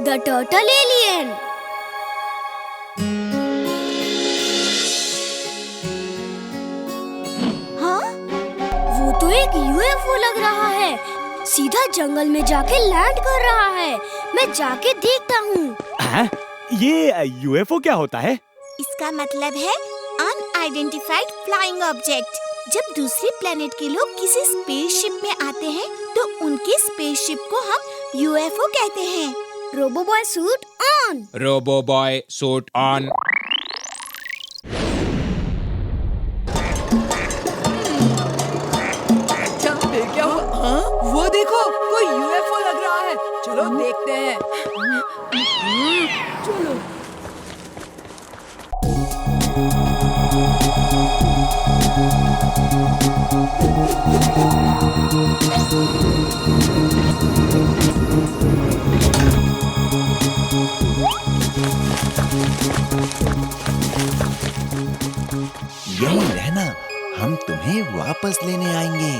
The turtle alien. हाँ, वो तो एक यूएफओ लग रहा है। सीधा जंगल में जाके लैंड कर रहा है। मैं जाके देखता हूँ। ये यूएफओ क्या होता है? इसका मतलब है अनआइडेंटिफाइड फ्लाइंग ऑब्जेक्ट। जब दूसरे प्लेनेट के लोग किसी स्पेसशिप में आते हैं तो उनके स्पेसशिप को हम यूएफओ कहते हैं। Roboboy suit on. Roboboy suit on. क्या हुआ? हाँ? वो देखो, कोई यूएफओ लग रहा है। चलो देखते हैं। चलो। यहीं रहना, हम तुम्हें वापस लेने आएंगे।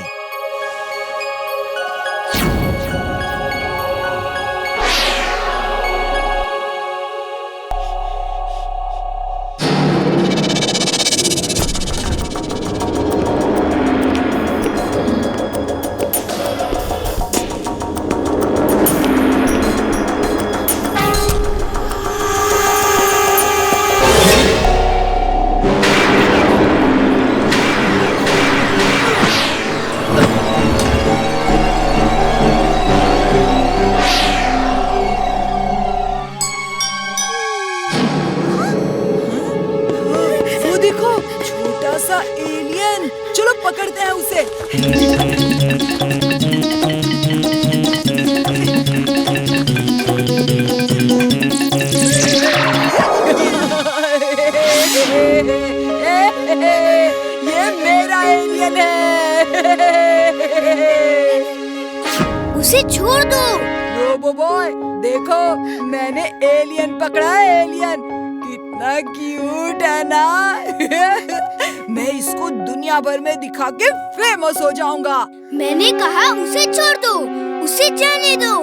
छोटा सा एलियन, चलो पकड़ते हैं उसे। ये मेरा एलियन है। उसे छोड़ दो। रोबोबॉय, देखो मैंने एलियन पकड़ा है। एलियन कितना क्यूट है ना। मैं इसको दुनिया भर में दिखा के फेमस हो जाऊंगा। मैंने कहा उसे छोड़ दो, उसे जाने दो।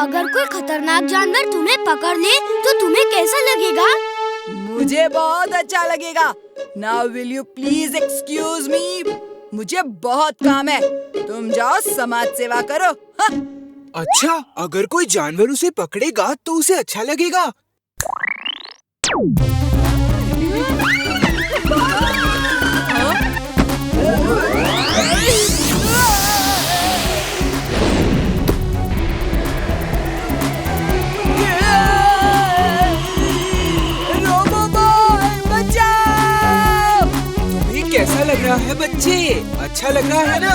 अगर कोई खतरनाक जानवर तुम्हें पकड़ ले तो तुम्हें कैसा लगेगा? मुझे बहुत अच्छा लगेगा। Now will you please excuse me? मुझे बहुत काम है। तुम जाओ समाज सेवा करो। हाँ? अच्छा, अगर कोई जानवर उसे पकड़ेगा तो उसे अच्छा लगेगा। तुम्हें कैसा लग रहा है बच्चे? अच्छा लग रहा है ना?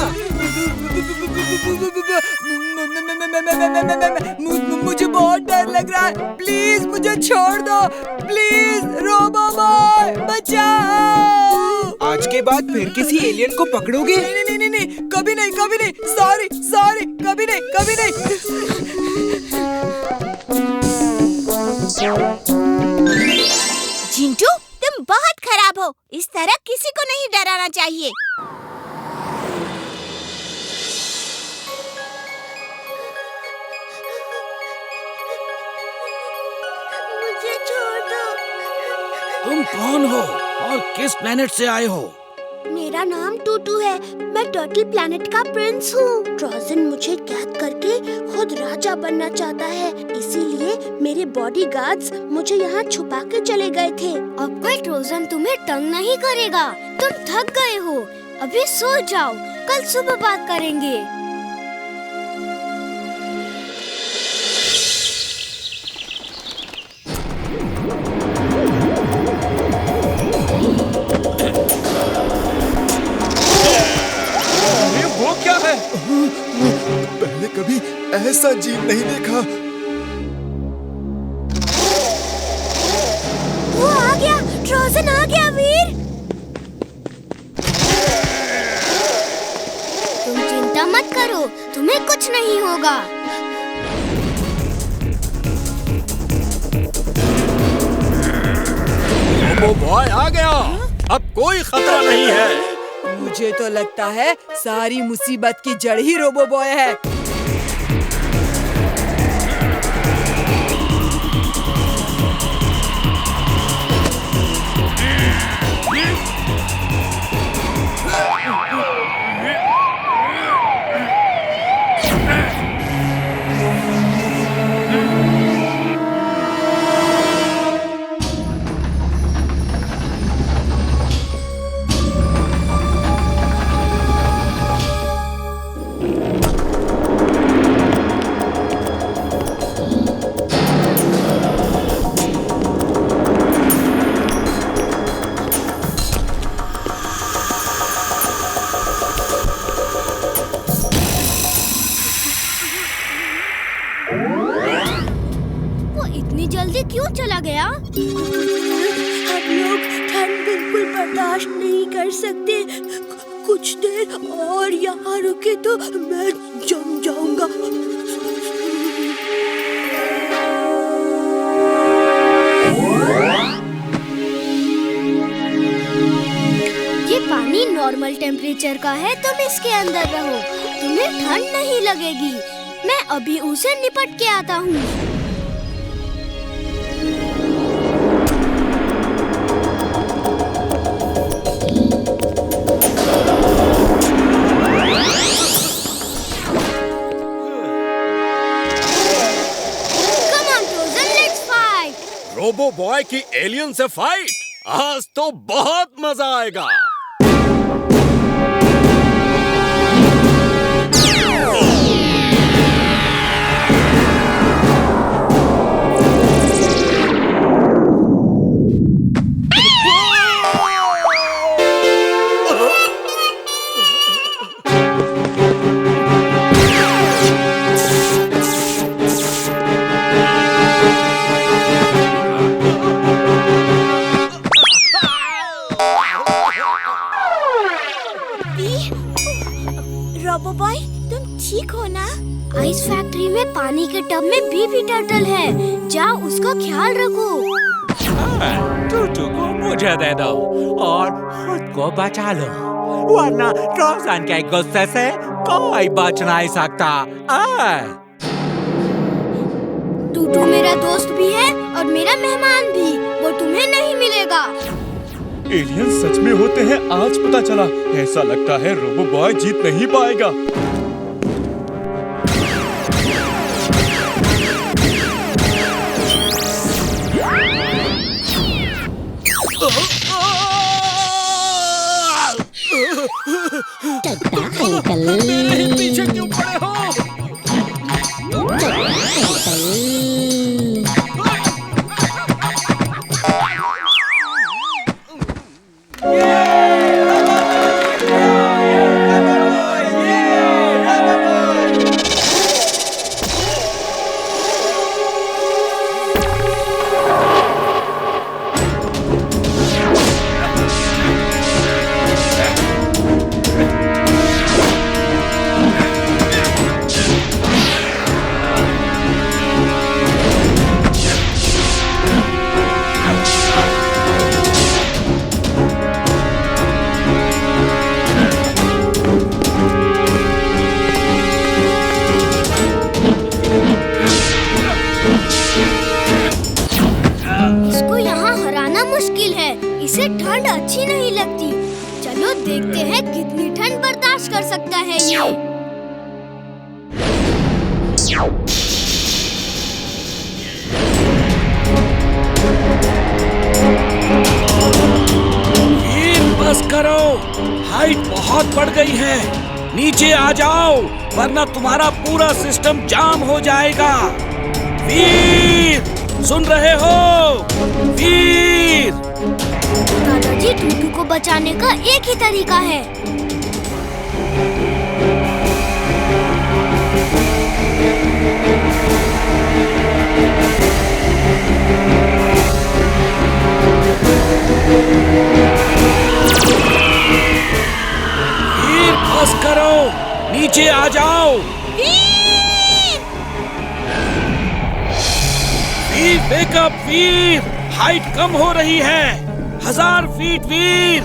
मुझे बहुत डर लग रहा है। प्लीज मुझे छोड़ दो। प्लीज रोबोबॉय बचाओ। आज के बाद फिर किसी एलियन को पकड़ोगे? नहीं, कभी नहीं, कभी नहीं। सॉरी, कभी नहीं, कभी नहीं। चिंटू, तुम बहुत खराब हो। इस तरह किसी को नहीं डराना चाहिए। मुझे छोड़ दो। तुम कौन हो और किस प्लेनेट से आए हो? मेरा नाम टूटू है। मैं टर्टल प्लैनेट का प्रिंस हूँ। ट्रोजन मुझे कैद करके खुद राजा बनना चाहता है, इसीलिए मेरे बॉडीगार्ड्स मुझे यहाँ छुपा के चले गए थे। अब कोई ट्रोजन तुम्हें तंग नहीं करेगा। तुम थक गए हो, अभी सो जाओ, कल सुबह बात करेंगे। वो क्या है? पहले कभी ऐसा जीव नहीं देखा। वो आ गया, ट्रोजन आ गया वीर। तुम चिंता मत करो, तुम्हें कुछ नहीं होगा। रोबोबॉय आ गया। अब कोई खतरा नहीं है। मुझे तो लगता है सारी मुसीबत की जड़ ही रोबोबॉय है। चला गया? हम लोग ठंड बिल्कुल बर्दाश्त नहीं कर सकते। कुछ देर और यहाँ रुके तो मैं जम जाऊंगा। ये पानी नॉर्मल टेम्परेचर का है, तुम इसके अंदर रहो, तुम्हें ठंड नहीं लगेगी। मैं अभी उसे निपट के आता हूँ। रोबो बॉय की एलियन से फाइट, आज तो बहुत मजा आएगा। रोबो बॉय, तुम ठीक हो ना? आइस फैक्ट्री में पानी के टब में बीबी टर्टल है, जाओ उसका ख्याल रखो। टूटू को मुझे दे दो और खुद को बचा लो, वरना ट्रोजन के गुस्से से कोई बच नहीं सकता। टूटू मेरा दोस्त भी है और मेरा मेहमान भी, वो तुम्हें नहीं मिलेगा। एलियन सच में होते हैं, आज पता चला। ऐसा लगता है रोबो बॉय जीत नहीं पाएगा। पीछे क्यों पड़े हो? इसे ठंड अच्छी नहीं लगती। चलो देखते हैं कितनी ठंड बर्दाश्त कर सकता है ये। बस करो, हाइट बहुत बढ़ गई है, नीचे आ जाओ वरना तुम्हारा पूरा सिस्टम जाम हो जाएगा। वीर, सुन रहे हो? वीर! दादाजी, टूटू को बचाने का एक ही तरीका है। वीर, बस करो, नीचे आ जाओ। वीर, वेक अप वीर, हाइट कम हो रही है। 1000 फीट वीर,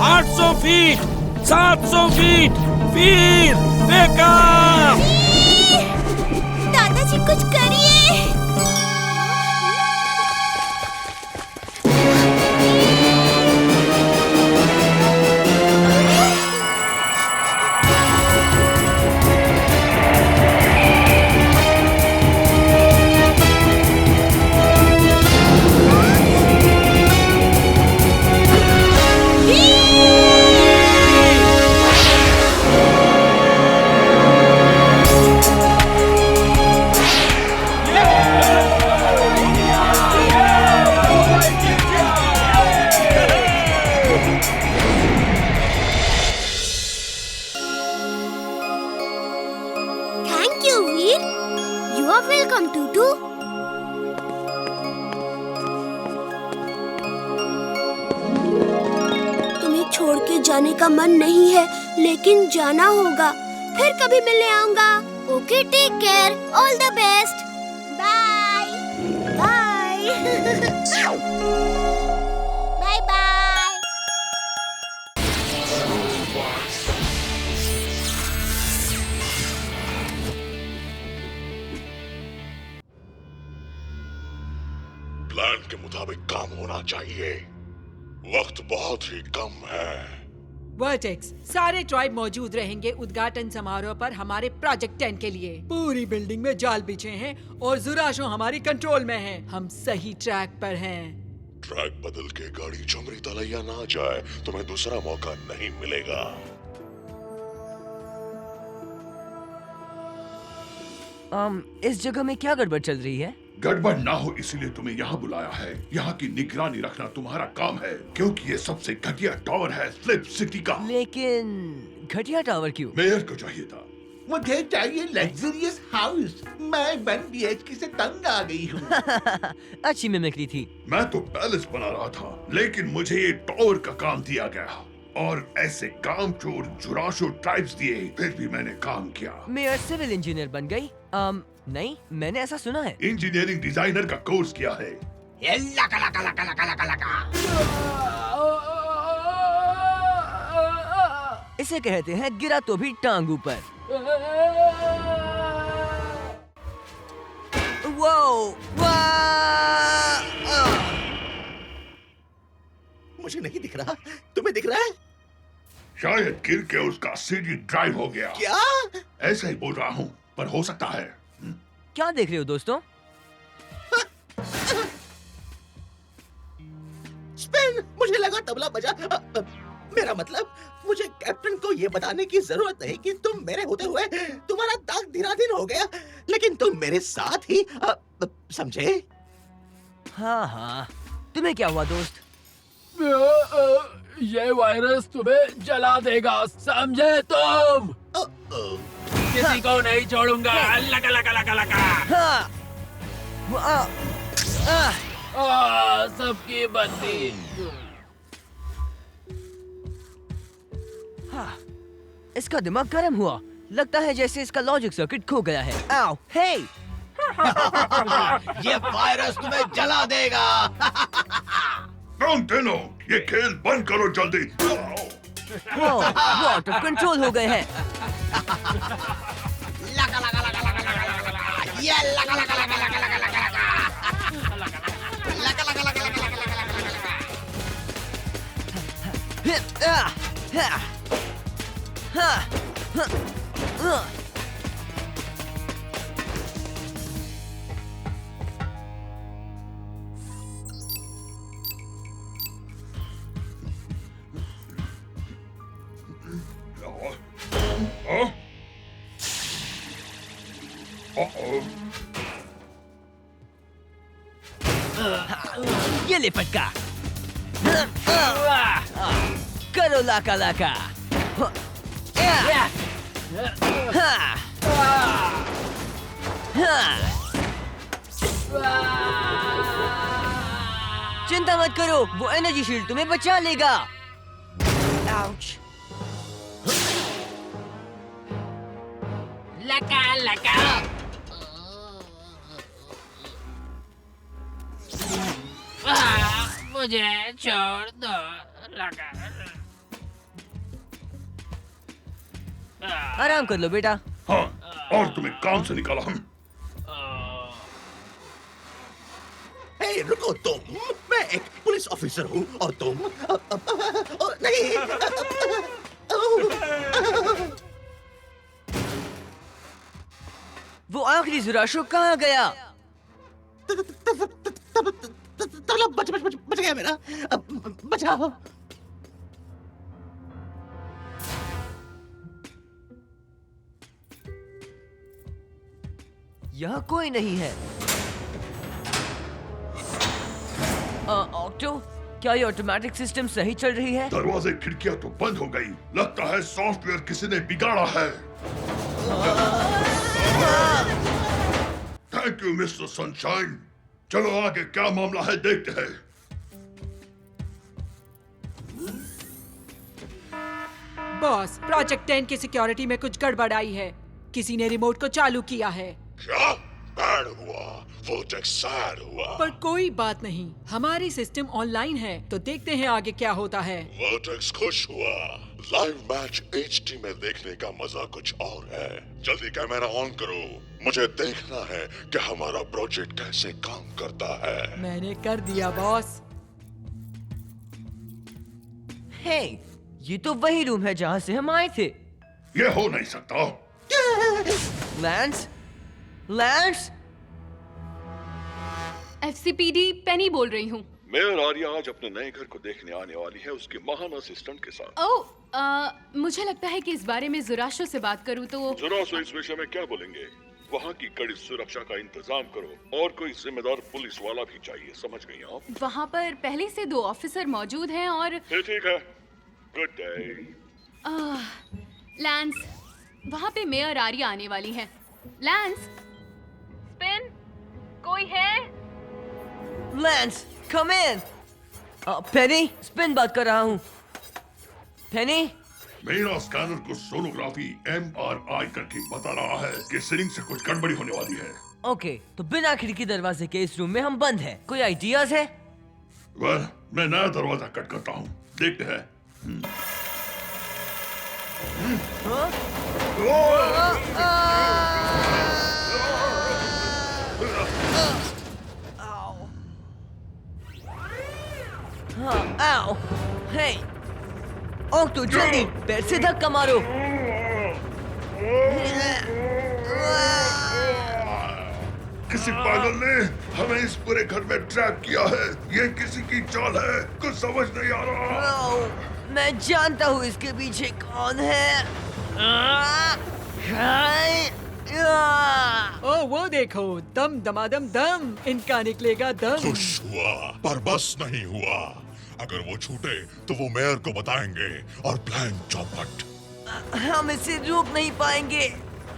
800 फीट, 700 फीट, वीर वेक अप। दादाजी कुछ करिए। You are welcome, Tutu. जाने का मन नहीं है, लेकिन जाना होगा। फिर कभी मिलने आऊंगा। Okay, take care, all the best, bye bye bye bye. Plan के मुताबिक काम होना चाहिए। वक्त बहुत ही कम है। वर्टेक्स, सारे ट्राइब मौजूद रहेंगे उद्घाटन समारोह पर हमारे प्रोजेक्ट 10 के लिए। पूरी बिल्डिंग में जाल बिछे हैं और जुराशो हमारी कंट्रोल में है। हम सही ट्रैक पर हैं। ट्रैक बदल के गाड़ी झुमरी तलैया ना जाए, तुम्हें दूसरा मौका नहीं मिलेगा। इस जगह में क्या गड़बड़ चल रही है? गड़बड़ ना हो इसीलिए तुम्हें यहाँ बुलाया है। यहाँ की निगरानी रखना तुम्हारा काम है, क्योंकि ये सबसे घटिया टावर है स्लिप सिटी का। लेकिन घटिया टावर क्यों? मेयर को चाहिए था। मुझे चाहिए लग्जरियस हाउस। मैं 1 BHK से तंग आ गई हूँ। अच्छी मिमिक्री थी। मैं तो पैलेस बना रहा था, लेकिन मुझे ये टावर का काम दिया गया और ऐसे काम चोर जुराशो ट्राइब्स दिए, फिर भी मैंने काम किया। मेयर सिविल इंजीनियर बन गई? नहीं, मैंने ऐसा सुना है। इंजीनियरिंग डिजाइनर का कोर्स किया है। इसे कहते हैं गिरा तो भी टांग ऊपर। मुझे नहीं दिख रहा, तुम्हें दिख रहा है? शायद गिर के उसका सीडी ड्राइव हो गया। क्या? ऐसा ही बोल रहा हूँ, पर हो सकता है। क्या देख रहे हो दोस्तों? स्पिन, मुझे लगा तबला बजा। मेरा मतलब, मुझे कैप्टन को ये बताने की जरूरत नहीं कि तुम मेरे होते हुए तुम्हारा दाग धीराधीर हो गया, लेकिन तुम मेरे साथ ही समझे? हाँ, तुम्हें क्या हुआ दोस्त? ये वायरस तुम्हें जला देगा, समझे तुम? किसी को नहीं छोड़ूंगा। लगा लगा लगा लगा। सबकी बंदी। इसका दिमाग गर्म हुआ। लगता है जैसे इसका लॉजिक सर्किट खो गया है। आओ, हे! ये वायरस तुम्हें जला देगा। तीनों, ये खेल बंद करो जल्दी। वो आउट ऑफ कंट्रोल हो गए हैं। लगा लगा लगा लगा लगा लगा। ये लगा लगा लगा लगा लगा लगा लगा। लगा लगा लगा लगा लगा लगा लगा। ये ले फटका। करो लाका लाका। चिंता मत करो, वो एनर्जी शील्ड तुम्हें बचा लेगा। आउच। लगा लगा। मुझे छोड़ दो। लगा। आराम कर लो बेटा। हाँ, और तुम्हें काम से निकाला हम। हे, रुको तुम। मैं एक पुलिस ऑफिसर हूँ और तुम नहीं। वो आखिरी जुराशो कहाँ गया? तबला बच गया मेरा। बचाओ। यहाँ कोई नहीं है। ऑक्टो, क्या ये ऑटोमेटिक सिस्टम सही चल रही है? दरवाजे खिड़कियां तो बंद हो गई। लगता है सॉफ्टवेयर किसी ने बिगाड़ा है। Thank you mister sunshine. चलो आगे क्या मामला है देखते हैं। बॉस, प्रोजेक्ट 10 की सिक्योरिटी में कुछ गड़बड़ आई है। किसी ने रिमोट को चालू किया है। क्या बैड हुआ? वोर्टेक्स सैड हुआ। पर कोई बात नहीं, हमारी सिस्टम ऑनलाइन है, तो देखते हैं आगे क्या होता है। वोर्टेक्स खुश हुआ। लाइव मैच HD में देखने का मजा कुछ और है। जल्दी कैमरा ऑन करो, मुझे देखना है कि हमारा प्रोजेक्ट कैसे काम करता है। मैंने कर दिया बॉस। हे, ये तो वही रूम है जहाँ से हम आए थे। ये हो नहीं सकता। लैंस, लैंस, FCPD पेनी बोल रही हूँ। मेयर आर्या आज अपने नए घर को देखने आने वाली है उसके महान असिस्टेंट के साथ। ओह, मुझे लगता है कि इस बारे में जुराशो से बात करूँ तो। जुराशो इस विषय में क्या बोलेंगे? वहाँ की कड़ी सुरक्षा का इंतजाम करो और कोई जिम्मेदार पुलिस वाला भी चाहिए, समझ गई आप? वहाँ पर पहले से 2 ऑफिसर मौजूद हैं और ठीक है। Good day. लैंस, वहाँ पे मेयर आर्या आने वाली है। लैंस, स्पिन, कोई है? लैंस, कम इन। पेनी, स्पिन बात कर रहा हूँ। पेनी, मेरा स्कैनर को सोनोग्राफी MRI करके बता रहा है कि सिरिंज से कुछ गड़बड़ी होने वाली है। ओके, तो बिना खिड़की दरवाजे के इस रूम में हम बंद हैं। कोई आइडियाज है? वह मैं नया दरवाजा कट करता हूँ, देखते हैं। आओ, हे, ओह तो जल्दी पैर से धक्का मारो। किसी पागल ने हमें इस पूरे घर में ट्रैप किया है। ये किसी की चाल है, कुछ समझ नहीं आ रहा। मैं जानता हूँ इसके पीछे कौन है। ओह वो देखो, दम दमादम दम, इनका निकलेगा दम। खुश हुआ पर बस नहीं हुआ। अगर वो छूटे तो वो मेयर को बताएंगे और प्लान चौपट। हम इसे रोक नहीं पाएंगे,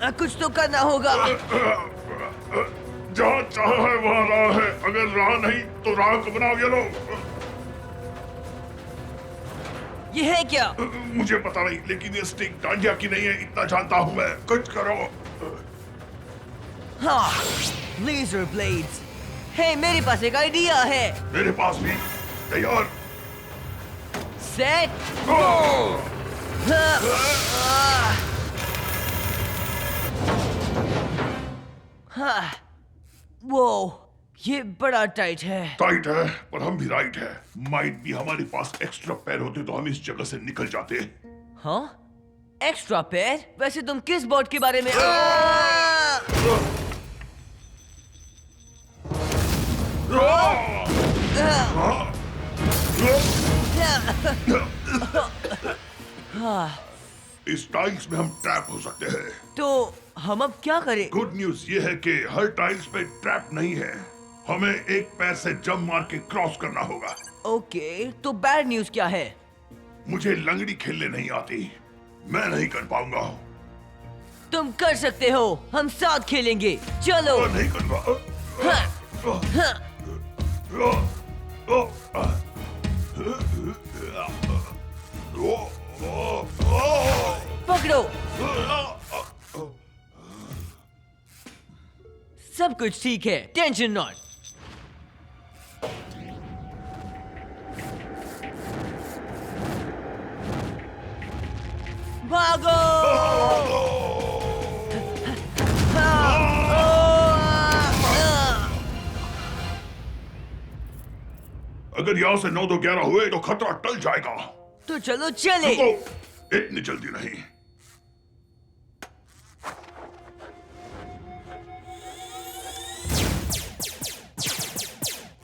कुछ तो करना होगा। जहाँ चाह है वहाँ राह है, अगर राह नहीं तो राह को बनाओ ये लोग। ये है क्या? मुझे पता नहीं, लेकिन ये स्टिक डांडिया की नहीं है, इतना जानता हूँ मैं। कुछ करो। हाँ, लेजर ब्लेड्स। हे, मेरे पास एक आइडिया है। मेरे पास भी। तैयार? सेट, गो। हाँ, वो ये बड़ा टाइट है। टाइट है पर हम भी राइट है। माइट भी हमारे पास एक्स्ट्रा पैर होते तो हम इस जगह से निकल जाते। हाँ, एक्स्ट्रा पैर? वैसे तुम किस बोर्ड के बारे में? इस टाइल्स में हम ट्रैप हो सकते हैं। तो हम अब क्या करें? गुड न्यूज ये है कि हर टाइल्स पे ट्रैप नहीं है। हमें एक पैर से जंप मार के क्रॉस करना होगा। ओके, तो बैड न्यूज क्या है? मुझे लंगड़ी खेलने नहीं आती, मैं नहीं कर पाऊंगा। तुम कर सकते हो, हम साथ खेलेंगे। चलो। नहीं करूंगा। पकड़ो। सब कुछ ठीक है, टेंशन नॉट। भागो। अगर यहाँ से 9 2 11 हुए तो खतरा टल जाएगा। तो चलो चले। रुको, इतनी जल्दी नहीं।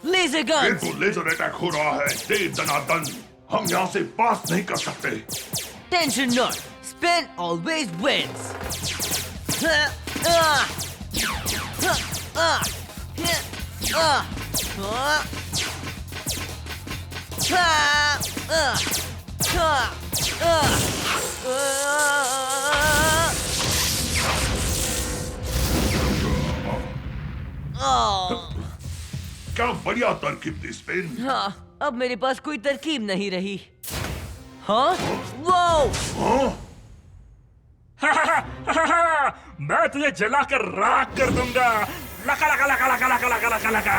Laser gun. ये तो लेजर अटैक हो रहा है। दे दनादन, हम यहाँ से पास नहीं कर सकते। Tension not, spin always wins. क्या बढ़िया तरकीब थी स्पिन। हाँ, अब मेरे पास कोई तरकीब नहीं रही। हाँ, हाँ? मैं तुझे जलाकर राख कर दूंगा। लका लका लका लका लका लका लका लका।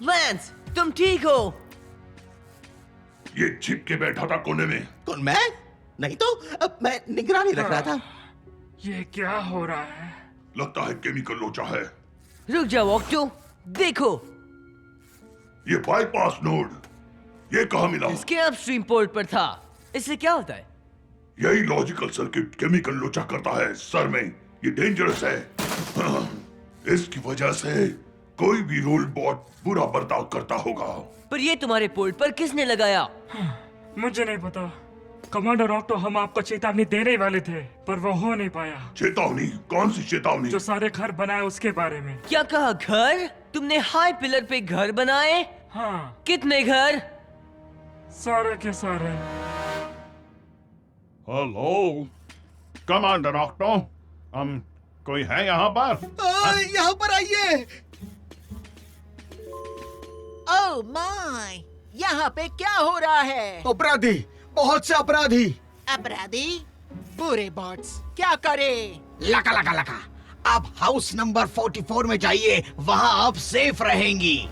लैंस, तुम ठीक हो? ये छिप के बैठा था कोने में। कौन, मैं? नहीं तो अब मैं निगरानी रख रहा था। ये क्या हो रहा है? लगता है केमिकल लोचा है। रुक जाओ ऑक्टो, देखो। ये बाईपास नोड, ये कहाँ मिला? इसके अपस्ट्रीम पोर्ट पर था। इससे क्या होता है? यही लॉजिकल सर्किट केमिकल लोचा करता है सर में। ये डेंजरस है। इसकी वजह से कोई भी रोल बॉट बुरा बर्ताव करता होगा। पर ये तुम्हारे पोर्ट पर किसने लगाया? मुझे नहीं पता। कमांडर ऑक्टो, हम आपको चेतावनी देने वाले थे, पर वो हो नहीं पाया। चेतावनी? कौन सी चेतावनी? जो सारे घर बनाए उसके बारे में। क्या कहा? घर? तुमने हाई पिलर पे घर बनाए? हाँ। कितने घर? सारे के सारे। हेलो कमांडर ऑक्टो, कोई है यहाँ पर? यहाँ पर आइए। ओह माय, यहाँ पे क्या हो रहा है? अपराधी, बहुत से अपराधी। अपराधी? बुरे बॉट्स क्या करे? लका लका लका। आप हाउस नंबर 44 में जाइए, वहाँ आप सेफ रहेंगी।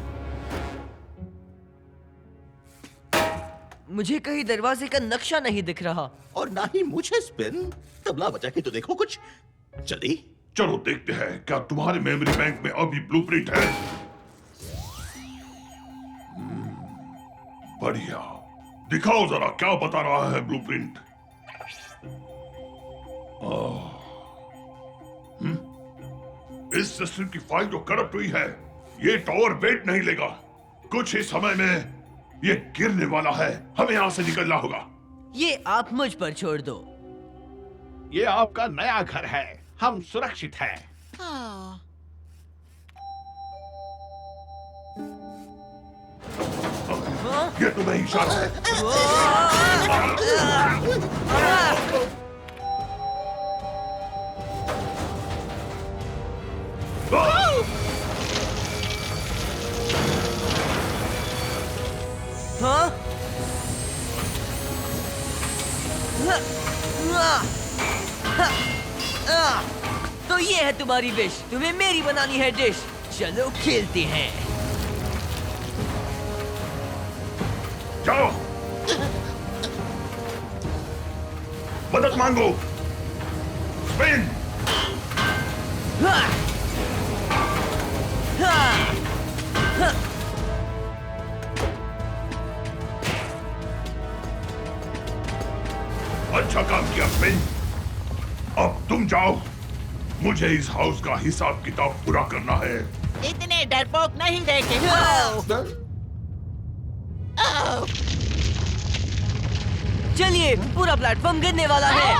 मुझे कहीं दरवाजे का नक्शा नहीं दिख रहा। और ना ही मुझे स्पिन। तबला बजा के तो देखो कुछ। चली? चलो देखते हैं क्या तुम्हारे मेमोरी बैंक में अभी ब्लूप्रिंट है। बढ़िया, दिखाओ जरा क्या बता रहा है ब्लूप्रिंट। इस सिस्टम की फाइल तो करप्ट हुई है। ये टावर वेट नहीं लेगा। कुछ ही समय में ये गिरने वाला है। हमें यहाँ से निकलना होगा। ये आप मुझ पर छोड़ दो। ये आपका नया घर है, हम सुरक्षित हैं। ये तुम्हें इशारा है। हाँ? तो ये है तुम्हारी विश। तुम्हें मेरी बनानी है डिश। चलो खेलते हैं। जाओ, मदद मांगो। स्पिन। अच्छा काम किया स्पिन। अब तुम जाओ, मुझे इस हाउस का हिसाब किताब पूरा करना है। इतने डरपोक नहीं देखे। चलिए, पूरा प्लेटफॉर्म गिरने वाला है।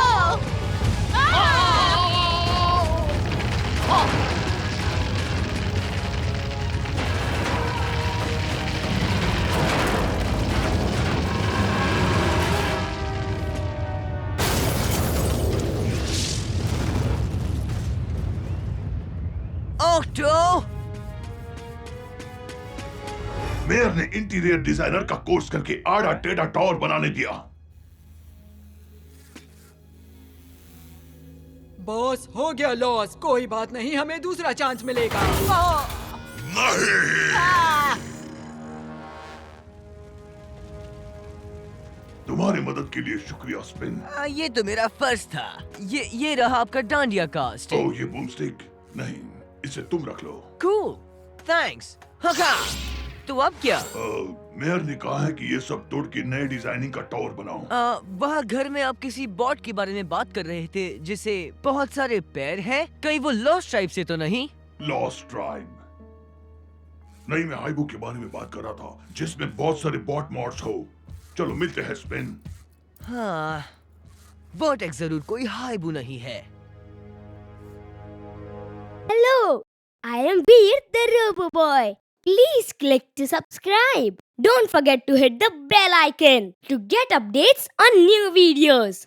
ऑक्टो, मेयर ने इंटीरियर डिजाइनर का कोर्स करके आड़ा टेढ़ा टावर बनाने दिया। बॉस, हो गया लॉस। कोई बात नहीं, हमें दूसरा चांस मिलेगा। नहीं। तुम्हारी मदद के लिए शुक्रिया स्पिन। ये तो मेरा फर्ज था। ये रहा आपका डांडिया कास्ट। ओह, ये बूमस्टिक नहीं, इसे तुम रख लो। Cool, thanks. हका, तो अब क्या? मेयर ने कहा है कि ये सब तोड़ के नए डिजाइनिंग का टावर बनाओ। वहाँ घर में आप किसी बॉट के बारे में बात कर रहे थे जिसे बहुत सारे पैर हैं। कहीं वो लॉस्ट ट्राइब से तो नहीं? लॉस्ट ट्राइब नहीं, मैं हाइबू के बारे में बात कर रहा था जिसमें बहुत सारे बॉट मॉड्स हो। चलो मिलते हैं स्पिन। हाँ, वर्टेक्स जरूर कोई हाइबू नहीं है। Hello, I am Veer the Robo Boy. Please click to subscribe. Don't forget to hit the bell icon to get updates on new videos.